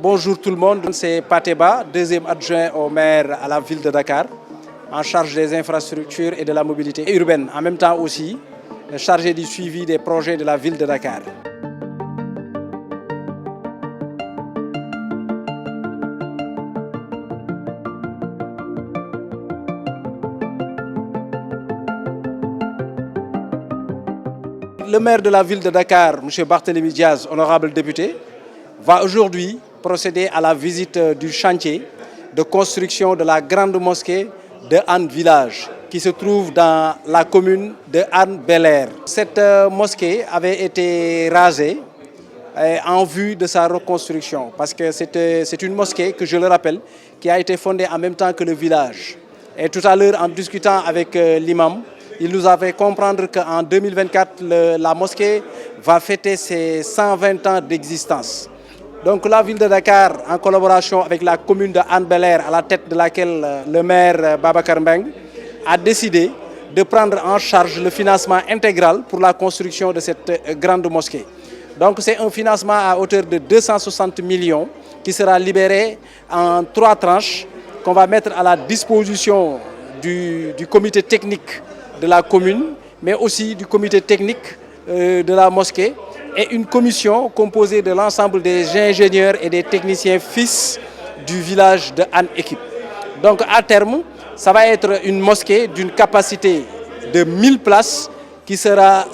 Bonjour tout le monde, c'est Pateba, deuxième adjoint au maire à la ville de Dakar, en charge des infrastructures et de la mobilité urbaine, en même temps aussi chargé du suivi des projets de la ville de Dakar. Le maire de la ville de Dakar, M. Barthélémy Diaz, honorable député, va aujourd'hui procéder à la visite du chantier de construction de la grande mosquée de Hann Village, qui se trouve dans la commune de Hann Bel-Air. Cette mosquée avait été rasée en vue de sa reconstruction, parce que c'est une mosquée, que je le rappelle, qui a été fondée en même temps que le village. Et tout à l'heure, en discutant avec l'imam, il nous a fait comprendre qu'en 2024, la mosquée va fêter ses 120 ans d'existence. Donc la ville de Dakar, en collaboration avec la commune de Hann Bel-Air, à la tête de laquelle le maire Babacar Mbengue, a décidé de prendre en charge le financement intégral pour la construction de cette grande mosquée. Donc c'est un financement à hauteur de 260 millions qui sera libéré en 3 tranches qu'on va mettre à la disposition du comité technique de la commune, mais aussi du comité technique de la mosquée, et une commission composée de l'ensemble des ingénieurs et des techniciens fils du village de Hann Équipe. Donc à terme, ça va être une mosquée d'une capacité de 1000 places qui sera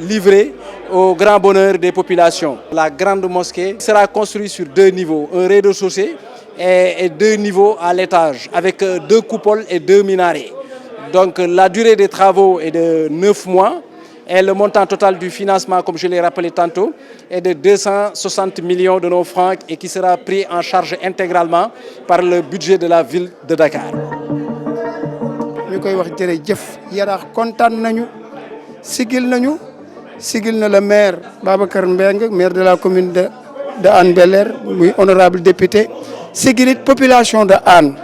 livrée au grand bonheur des populations. La grande mosquée sera construite sur 2 niveaux, un rez-de-chaussée et 2 niveaux à l'étage, avec 2 coupoles et 2 minarets. Donc la durée des travaux est de 9 mois et le montant total du financement, comme je l'ai rappelé tantôt, est de 260 millions de nos francs et qui sera pris en charge intégralement par le budget de la ville de Dakar. ñu koy wax jërëjëf Yaraax kontaan nañu sigil na le maire Babacar Mbengue, maire de la commune de Hann Bel-Air, muy honorable député, sigilit population de Hann.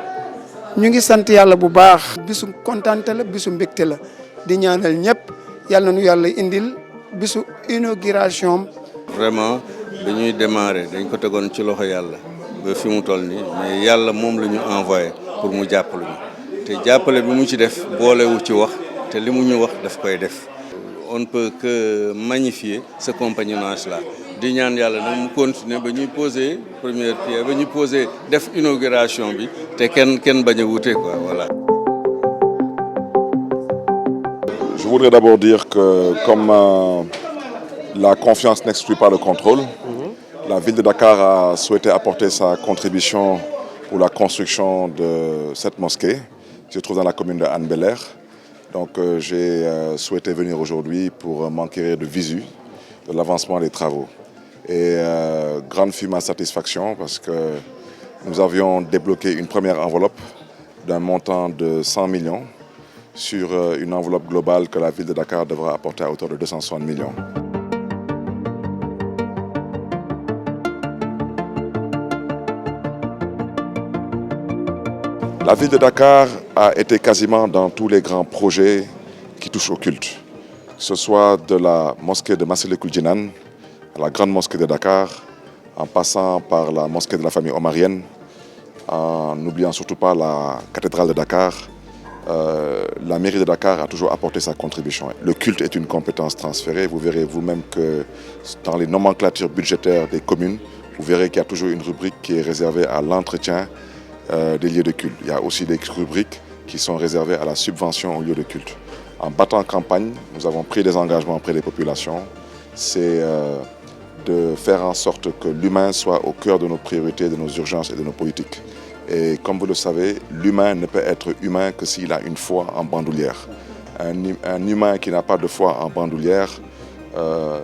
ñu ngi sant yàlla bu baax bisu kontaante la bisu mbégte la di ñaanal ñëpp yàlla nu yàlla indil bisu inauguration. Vraiment dañuy démarrer dañ ko tegoon ci loxo yàlla ba fi mu toll nii mais yàlla moom la ñu envoyé pour mu jàppale ñu te jàppale bi mu ci def boolewu ci wax te li mu ñu wax daf koy def. On ne peut que magnifier ce compagnonnage là di ñaan yàlla nag mu continuer ba ñuy poser première pierre ba ñuy poser def inauguration bi te kenn bañ a wute quoi voilà. Je voudrais d'abord dire que comme la confiance n'exclut pas le contrôle, la ville de Dakar a souhaité apporter sa contribution pour la construction de cette mosquée qui se trouve dans la commune de Hann Bel-Air. Donc j'ai souhaité venir aujourd'hui pour m'enquérir de visu de l'avancement des travaux. Et grande fut ma satisfaction parce que nous avions débloqué une première enveloppe d'un montant de 100 millions sur une enveloppe globale que la ville de Dakar devra apporter à hauteur de 260 millions. La ville de Dakar a été quasiment dans tous les grands projets qui touchent au culte, que ce soit de la mosquée de Massalikul Jinan à la grande mosquée de Dakar, en passant par la mosquée de la famille omarienne, en n'oubliant surtout pas la cathédrale de Dakar. La mairie de Dakar a toujours apporté sa contribution. Le culte est une compétence transférée. Vous verrez vous-même que dans les nomenclatures budgétaires des communes, vous verrez qu'il y a toujours une rubrique qui est réservée à l'entretien des lieux de culte. Il y a aussi des rubriques qui sont réservées à la subvention aux lieux de culte. En battant campagne, nous avons pris des engagements auprès des populations. C'est de faire en sorte que l'humain soit au cœur de nos priorités, de nos urgences et de nos politiques. Et comme vous le savez, l'humain ne peut être humain que s'il a une foi en bandoulière. Un humain qui n'a pas de foi en bandoulière,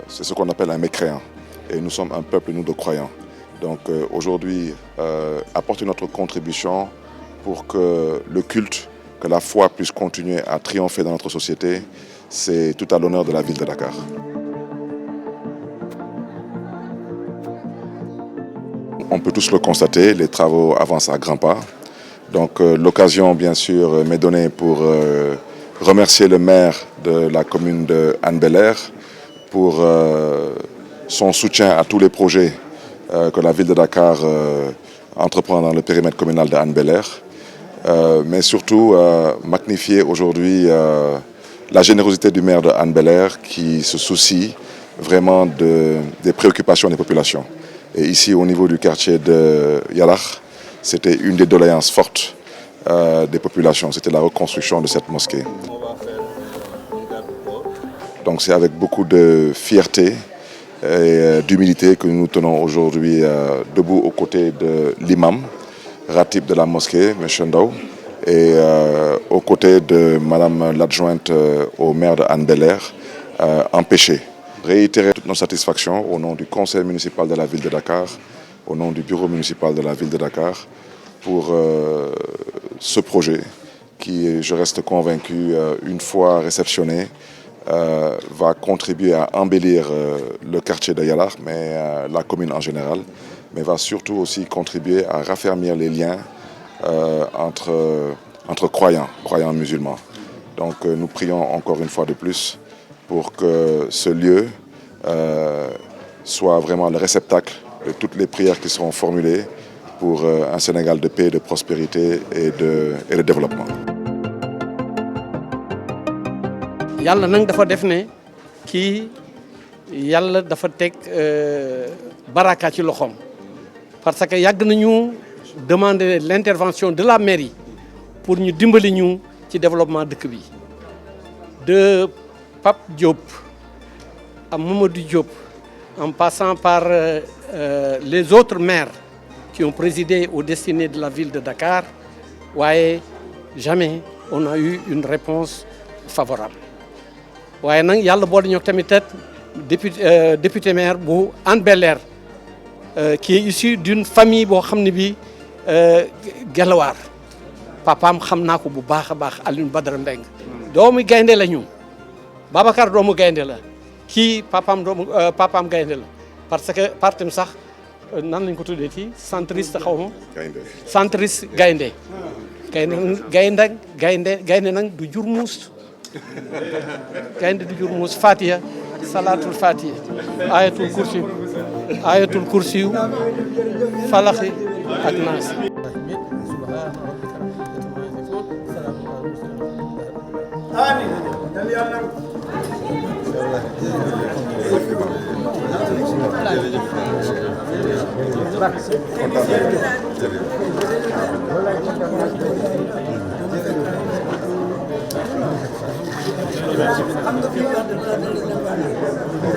c'est ce qu'on appelle un mécréant. Et nous sommes un peuple, nous, de croyants. Donc aujourd'hui, apporter notre contribution pour que le culte, que la foi puisse continuer à triompher dans notre société, c'est tout à l'honneur de la ville de Dakar. On peut tous le constater, les travaux avancent à grands pas. Donc l'occasion, bien sûr, m'est donnée pour remercier le maire de la commune de Hann Bel-Air pour son soutien à tous les projets que la ville de Dakar entreprend dans le périmètre communal de Hann Bel-Air, mais surtout magnifier aujourd'hui la générosité du maire de Hann Bel-Air qui se soucie vraiment des préoccupations des populations. Et ici, au niveau du quartier de Yalakh, c'était une des doléances fortes des populations, c'était la reconstruction de cette mosquée. Donc c'est avec beaucoup de fierté et d'humilité que nous nous tenons aujourd'hui debout aux côtés de l'imam, ratib de la mosquée, M. Ndaw, et aux côtés de Madame l'adjointe au maire de Hann Bel-Air, empêchée. Réitérer toutes nos satisfactions au nom du conseil municipal de la ville de Dakar, au nom du bureau municipal de la ville de Dakar, pour ce projet qui, je reste convaincu, une fois réceptionné, va contribuer à embellir le quartier de Yalakh, mais la commune en général, mais va surtout aussi contribuer à raffermir les liens entre croyants musulmans. Donc nous prions encore une fois de plus pour que ce lieu soit vraiment le réceptacle de toutes les prières qui seront formulées pour un Sénégal de paix, de prospérité et de développement. yàlla nag dafa def ne kii yàlla dafa teg baraka ci loxoom parce que yàgg nañu demander l'intervention de la mairie pour ñu dimbali ñu ci développement dëkk bi de Pape Diop à Mamadou Diop en passant par les autres maires qui ont présidé aux destinées de la ville de Dakar waaye jamais on a eu une réponse favorable. waaye nag yàlla boole ñoo tamit député maire bu Hann Bel-Air qui est issu d'une famille boo xam ne bi Gelawaar papaam xam naa ko bu baax a baax Alioune Badara Mbeng doomu gaynde la ñu Babacar doomu gaynde la kii papaam gaynde la parce que partem sax nan lañ ko tuddee ci centriste xaw ma centriste gaynde gaynde nag du jur muus gaynde du jur muus fatiha salatul fatiha ayatul kursi falaxi ak naas